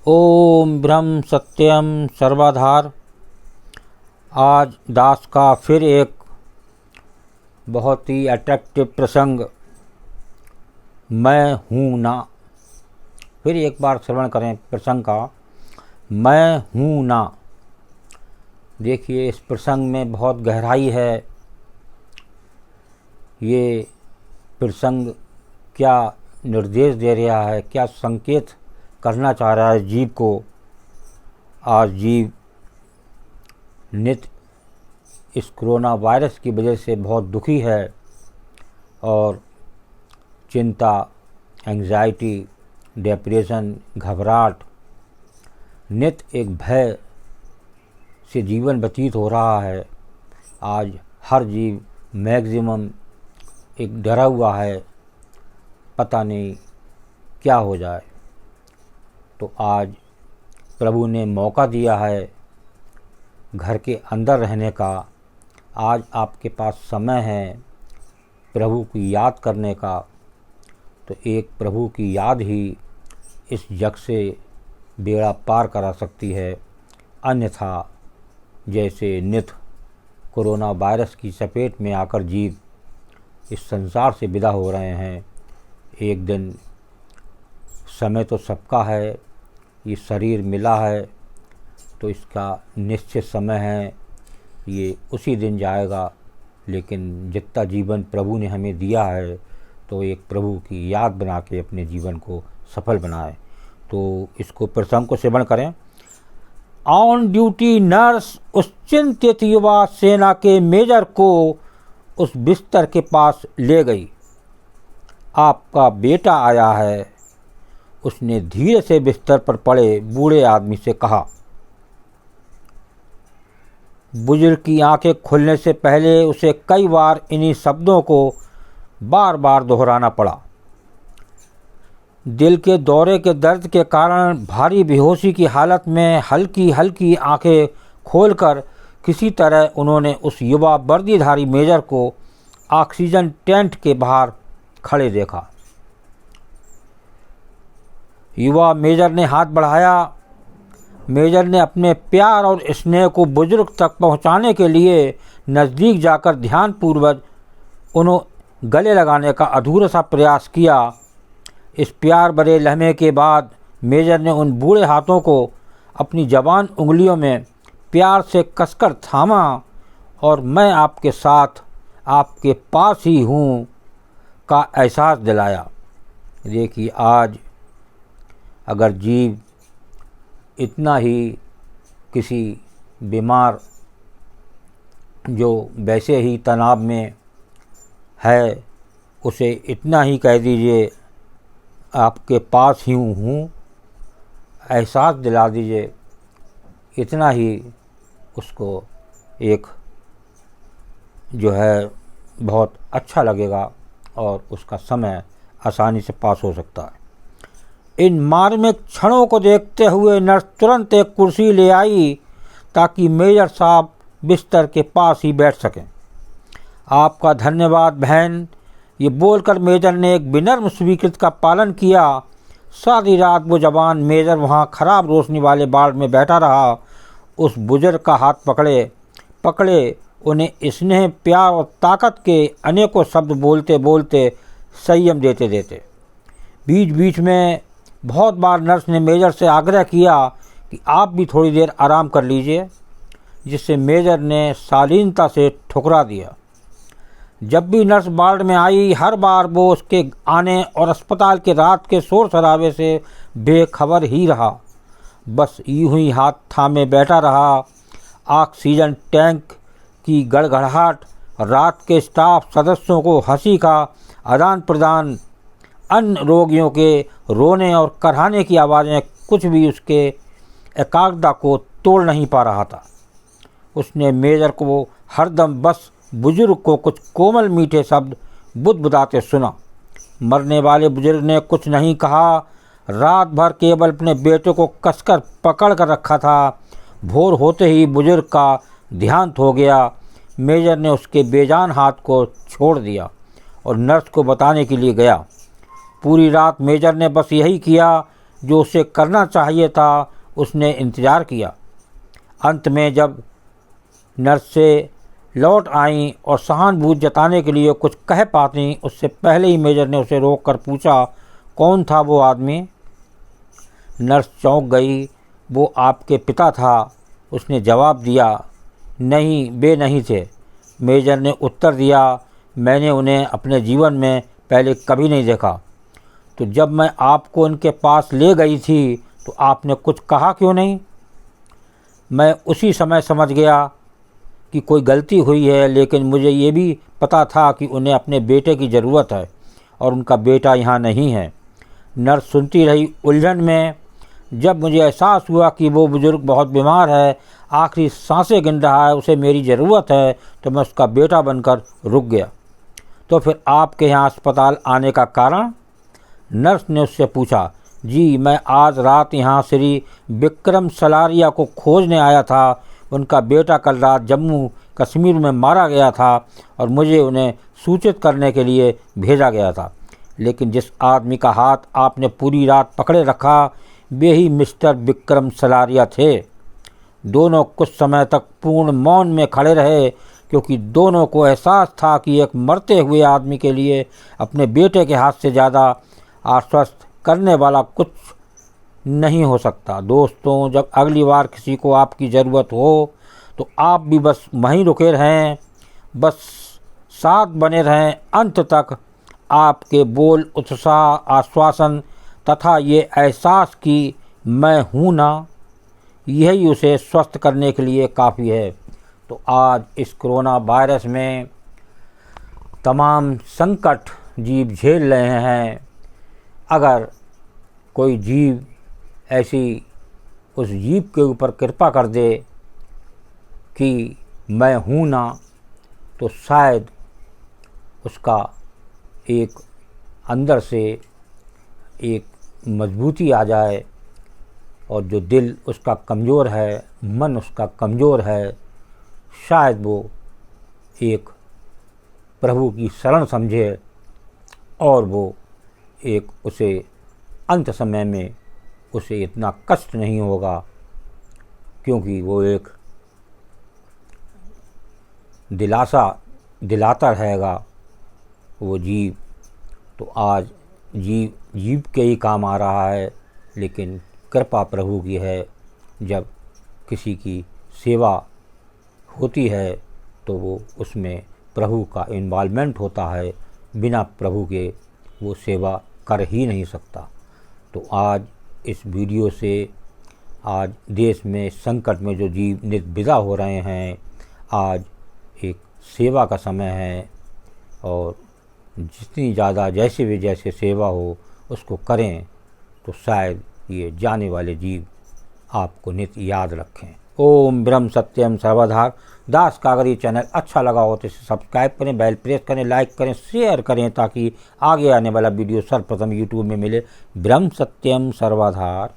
ओम ब्रह्म सत्यम सर्वाधार। आज दास का फिर एक बहुत ही अट्रैक्टिव प्रसंग, मैं हूँ ना। फिर एक बार श्रवण करें प्रसंग का, मैं हूँ ना। देखिए, इस प्रसंग में बहुत गहराई है। ये प्रसंग क्या निर्देश दे रहा है, क्या संकेत करना चाह रहा है जीव को। आज जीव नित्य इस कोरोना वायरस की वजह से बहुत दुखी है और चिंता, एंग्जाइटी, डिप्रेशन, घबराहट, नित्य एक भय से जीवन व्यतीत हो रहा है। आज हर जीव मैक्सिमम एक डरा हुआ है, पता नहीं क्या हो जाए। तो आज प्रभु ने मौका दिया है घर के अंदर रहने का। आज आपके पास समय है प्रभु की याद करने का। तो एक प्रभु की याद ही इस जग से बेड़ा पार करा सकती है। अन्यथा जैसे नित्य कोरोना वायरस की चपेट में आकर जीव इस संसार से विदा हो रहे हैं, एक दिन समय तो सबका है, ये शरीर मिला है तो इसका निश्चित समय है, ये उसी दिन जाएगा। लेकिन जितना जीवन प्रभु ने हमें दिया है तो एक प्रभु की याद बना के अपने जीवन को सफल बनाए। तो इसको प्रसंग को श्रवण करें। ऑन ड्यूटी नर्स उस चिंतित युवा सेना के मेजर को उस बिस्तर के पास ले गई। आपका बेटा आया है, उसने धीरे से बिस्तर पर पड़े बूढ़े आदमी से कहा। बुजुर्ग की आंखें खुलने से पहले उसे कई बार इन्हीं शब्दों को बार बार दोहराना पड़ा। दिल के दौरे के दर्द के कारण भारी बेहोशी की हालत में हल्की हल्की आंखें खोलकर किसी तरह उन्होंने उस युवा वर्दीधारी मेजर को ऑक्सीजन टेंट के बाहर खड़े देखा। युवा मेजर ने हाथ बढ़ाया। मेजर ने अपने प्यार और स्नेह को बुजुर्ग तक पहुंचाने के लिए नज़दीक जाकर ध्यानपूर्वक उन्हें गले लगाने का अधूरा सा प्रयास किया। इस प्यार भरे लम्हे के बाद मेजर ने उन बूढ़े हाथों को अपनी जवान उंगलियों में प्यार से कसकर थामा और मैं आपके साथ, आपके पास ही हूँ का एहसास दिलाया। देखिए, आज अगर जीव इतना ही किसी बीमार जो वैसे ही तनाव में है, उसे इतना ही कह दीजिए आपके पास ही हूँ, एहसास दिला दीजिए, इतना ही उसको एक जो है बहुत अच्छा लगेगा और उसका समय आसानी से पास हो सकता है। इन मार्मिक क्षणों को देखते हुए नर्स तुरंत एक कुर्सी ले आई ताकि मेजर साहब बिस्तर के पास ही बैठ सकें। आपका धन्यवाद बहन, ये बोलकर मेजर ने एक विनम्र स्वीकृति का पालन किया। सारी रात वो जवान मेजर वहाँ खराब रोशनी वाले वार्ड में बैठा रहा। उस बुजुर्ग का हाथ पकड़े उन्हें स्नेह, प्यार और ताकत के अनेकों शब्द बोलते बोलते संयम देते देते बीच बीच में बहुत बार नर्स ने मेजर से आग्रह किया कि आप भी थोड़ी देर आराम कर लीजिए, जिससे मेजर ने शालीनता से ठुकरा दिया। जब भी नर्स वार्ड में आई, हर बार वो उसके आने और अस्पताल के रात के शोर शराबे से बेखबर ही रहा। बस यूं ही हाथ थामे बैठा रहा। ऑक्सीजन टैंक की गड़गड़ाहट, रात के स्टाफ सदस्यों को हंसी का आदान प्रदान, अन्य रोगियों के रोने और कराहने की आवाज़ें, कुछ भी उसके एकाग्रता को तोड़ नहीं पा रहा था। उसने मेजर को हरदम बस बुजुर्ग को कुछ कोमल मीठे शब्द बुदबुदाते सुना। मरने वाले बुजुर्ग ने कुछ नहीं कहा, रात भर केवल अपने बेटे को कसकर पकड़ कर रखा था। भोर होते ही बुजुर्ग का देहांत हो गया। मेजर ने उसके बेजान हाथ को छोड़ दिया और नर्स को बताने के लिए गया। पूरी रात मेजर ने बस यही किया जो उसे करना चाहिए था उसने इंतज़ार किया। अंत में जब नर्स से लौट आईं और सहानुभूति जताने के लिए कुछ कह पातीं, उससे पहले ही मेजर ने उसे रोककर पूछा, कौन था वो आदमी? नर्स चौंक गई। वो आपके पिता था, उसने जवाब दिया। नहीं, वे नहीं थे, मेजर ने उत्तर दिया। मैंने उन्हें अपने जीवन में पहले कभी नहीं देखा। तो जब मैं आपको उनके पास ले गई थी तो आपने कुछ कहा क्यों नहीं? मैं उसी समय समझ गया कि कोई गलती हुई है, लेकिन मुझे ये भी पता था कि उन्हें अपने बेटे की ज़रूरत है और उनका बेटा यहाँ नहीं है। नर्स सुनती रही उलझन में। जब मुझे एहसास हुआ कि वो बुज़ुर्ग बहुत बीमार है, आखिरी सांसें गिन रहा है, उसे मेरी ज़रूरत है, तो मैं उसका बेटा बनकर रुक गया। तो फिर आपके यहाँ अस्पताल आने का कारण? नर्स ने उससे पूछा। जी, मैं आज रात यहाँ श्री विक्रम सलारिया को खोजने आया था। उनका बेटा कल रात जम्मू कश्मीर में मारा गया था और मुझे उन्हें सूचित करने के लिए भेजा गया था। लेकिन जिस आदमी का हाथ आपने पूरी रात पकड़े रखा, वे ही मिस्टर विक्रम सलारिया थे। दोनों कुछ समय तक पूर्ण मौन में खड़े रहे, क्योंकि दोनों को एहसास था कि एक मरते हुए आदमी के लिए अपने बेटे के हाथ से ज़्यादा आश्वस्त करने वाला कुछ नहीं हो सकता। दोस्तों, जब अगली बार किसी को आपकी ज़रूरत हो तो आप भी बस वहीं रुके रहें, बस साथ बने रहें अंत तक। आपके बोल, उत्साह, आश्वासन तथा ये एहसास कि मैं हूँ ना, यही उसे स्वस्थ करने के लिए काफ़ी है। तो आज इस कोरोना वायरस में तमाम संकट जीव झेल रहे हैं। अगर कोई जीव ऐसी उस जीव के ऊपर कृपा कर दे कि मैं हूँ ना, तो शायद उसका एक अंदर से एक मजबूती आ जाए, और जो दिल उसका कमज़ोर है, मन उसका कमज़ोर है, शायद वो एक प्रभु की शरण समझे और वो एक उसे अंत समय में उसे इतना कष्ट नहीं होगा, क्योंकि वो एक दिलासा दिलाता रहेगा वो जीव। तो आज जीव के ही काम आ रहा है, लेकिन कृपा प्रभु की है। जब किसी की सेवा होती है तो वो उसमें प्रभु का इन्वॉल्वमेंट होता है, बिना प्रभु के वो सेवा कर ही नहीं सकता। तो आज इस वीडियो से आज देश में संकट में जो जीव निर्विदा हो रहे हैं, आज एक सेवा का समय है, और जितनी ज़्यादा जैसे सेवा हो उसको करें, तो शायद ये जाने वाले जीव आपको नित्य याद रखें। ओम ब्रह्म सत्यम सर्वधार दास का अगर ये चैनल अच्छा लगा हो तो इसे सब्सक्राइब करें, बेल प्रेस करें, लाइक करें, शेयर करें, ताकि आगे आने वाला वीडियो सर्वप्रथम यूट्यूब में मिले। ब्रह्म सत्यम सर्वधार।